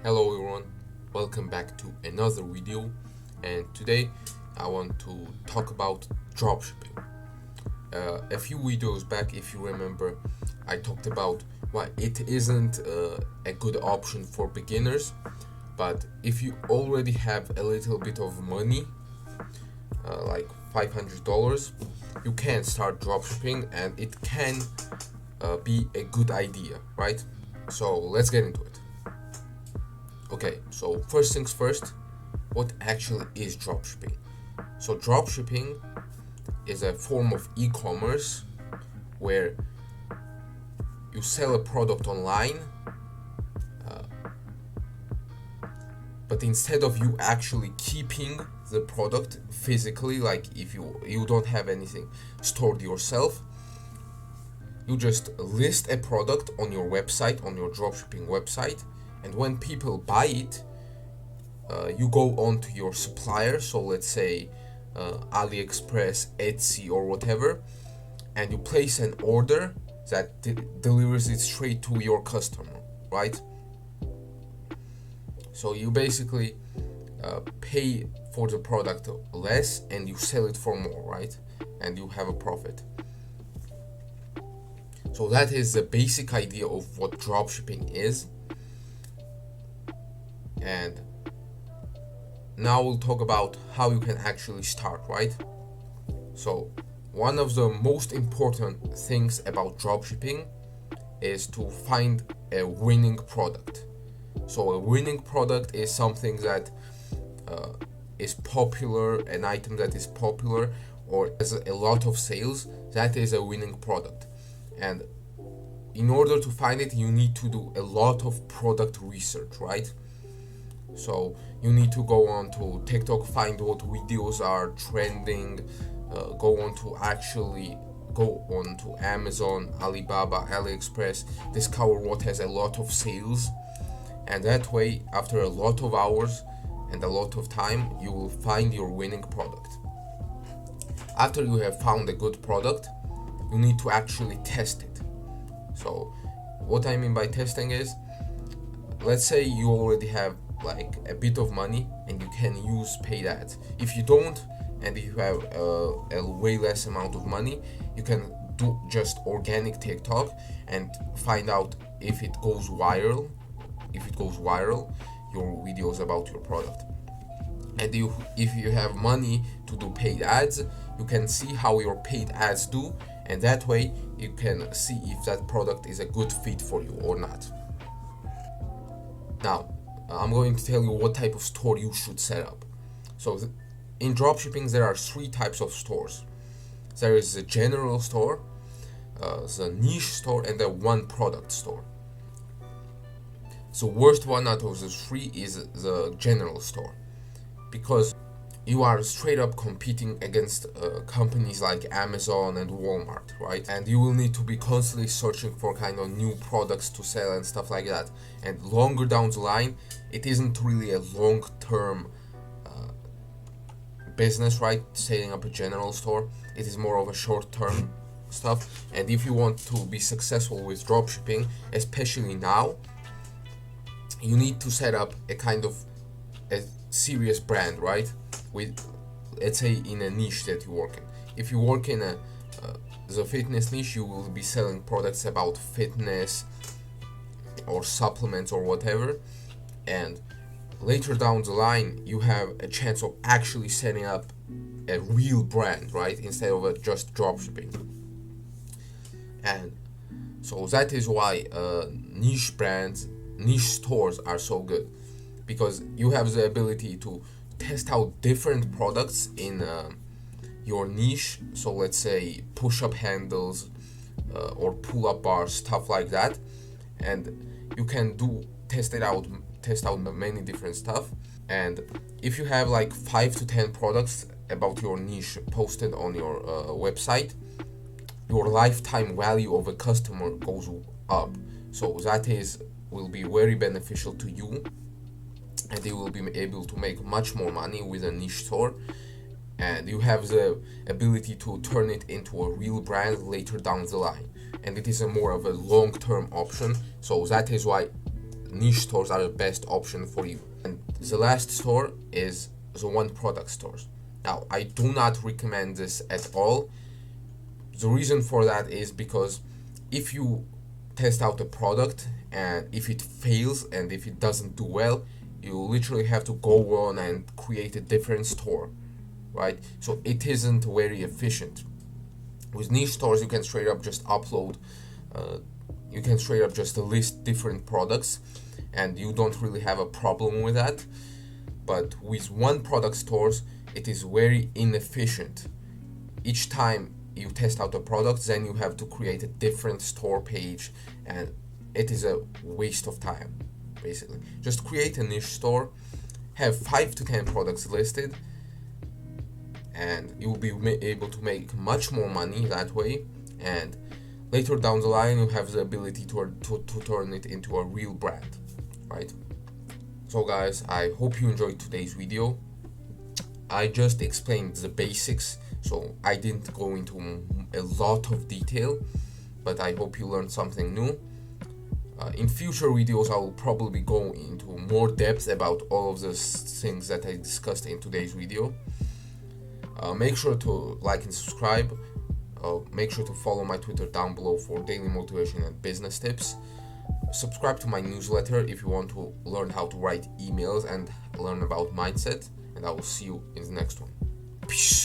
Hello everyone, welcome back to another video, and today I want to talk about dropshipping. A few videos back, if you remember, I talked about why it isn't a good option for beginners, but if you already have a little bit of money, like $500, you can start dropshipping and it can be a good idea, right? So let's get into it. Okay, so first things first, what actually is dropshipping? So dropshipping is a form of e-commerce where you sell a product online, but instead of you actually keeping the product physically, like if you don't have anything stored yourself, you just list a product on your website, on your dropshipping website, and when people buy it, you go on to your supplier, so let's say AliExpress, Etsy, or whatever, and you place an order that delivers it straight to your customer, right? So you basically pay for the product less and you sell it for more, right? And you have a profit. So that is the basic idea of what dropshipping is. And now we'll talk about how you can actually start, right? So one of the most important things about dropshipping is to find a winning product. So a winning product is something that is popular, an item that is popular or has a lot of sales. That is a winning product. And in order to find it, you need to do a lot of product research, right? So you need to go on to TikTok, find what videos are trending, go on to Amazon, Alibaba, AliExpress, discover what has a lot of sales, and that way, after a lot of hours and a lot of time, you will find your winning product. After you have found a good product, you need to actually test it. So what I mean by testing is, let's say you already have like a bit of money and you can use paid ads. If you don't, and if you have a way less amount of money, you can do just organic TikTok and find out if it goes viral. If it goes viral, your videos about your product. And if you have money to do paid ads, you can see how your paid ads do, and that way you can see if that product is a good fit for you or not. Now, I'm going to tell you what type of store you should set up. So in dropshipping, there are three types of stores. There is the general store, the niche store, and the one product store. The worst one out of the three is the general store, because you are straight up competing against companies like Amazon and Walmart, right? And you will need to be constantly searching for kind of new products to sell and stuff like that. And longer down the line, it isn't really a long-term business, right? Setting up a general store, it is more of a short-term stuff. And if you want to be successful with dropshipping, especially now, you need to set up a kind of a serious brand, right? With, let's say, in a niche that you work in. If you work in the fitness niche, you will be selling products about fitness or supplements or whatever, and later down the line you have a chance of actually setting up a real brand, right, instead of just dropshipping. And so that is why niche stores are so good, because you have the ability to test out different products in your niche. So let's say push-up handles or pull-up bars, stuff like that, and you can test out many different stuff. And if you have like 5 to 10 products about your niche posted on your website, your lifetime value of a customer goes up. So that will be very beneficial to you, and you will be able to make much more money with a niche store, and you have the ability to turn it into a real brand later down the line, and it is a more of a long-term option. So that is why niche stores are the best option for you. And the last store is the one product stores. Now, I do not recommend this at all. The reason for that is because if you test out a product and if it fails and if it doesn't do well, you literally have to go on and create a different store, right? So it isn't very efficient. With niche stores, you can straight up just upload, you can straight up just list different products, and you don't really have a problem with that. But with one product stores, it is very inefficient. Each time you test out a product, then you have to create a different store page, and it is a waste of time, basically. Just create a niche store, have 5 to 10 products listed, and you'll be able to make much more money that way. And later down the line, you have the ability to turn it into a real brand, right? So guys, I hope you enjoyed today's video. I just explained the basics, so I didn't go into a lot of detail, but I hope you learned something new. In future videos, I will probably go into more depth about all of the things that I discussed in today's video. Make sure to like and subscribe. Make sure to follow my Twitter down below for daily motivation and business tips. Subscribe to my newsletter if you want to learn how to write emails and learn about mindset. And I will see you in the next one. Peace.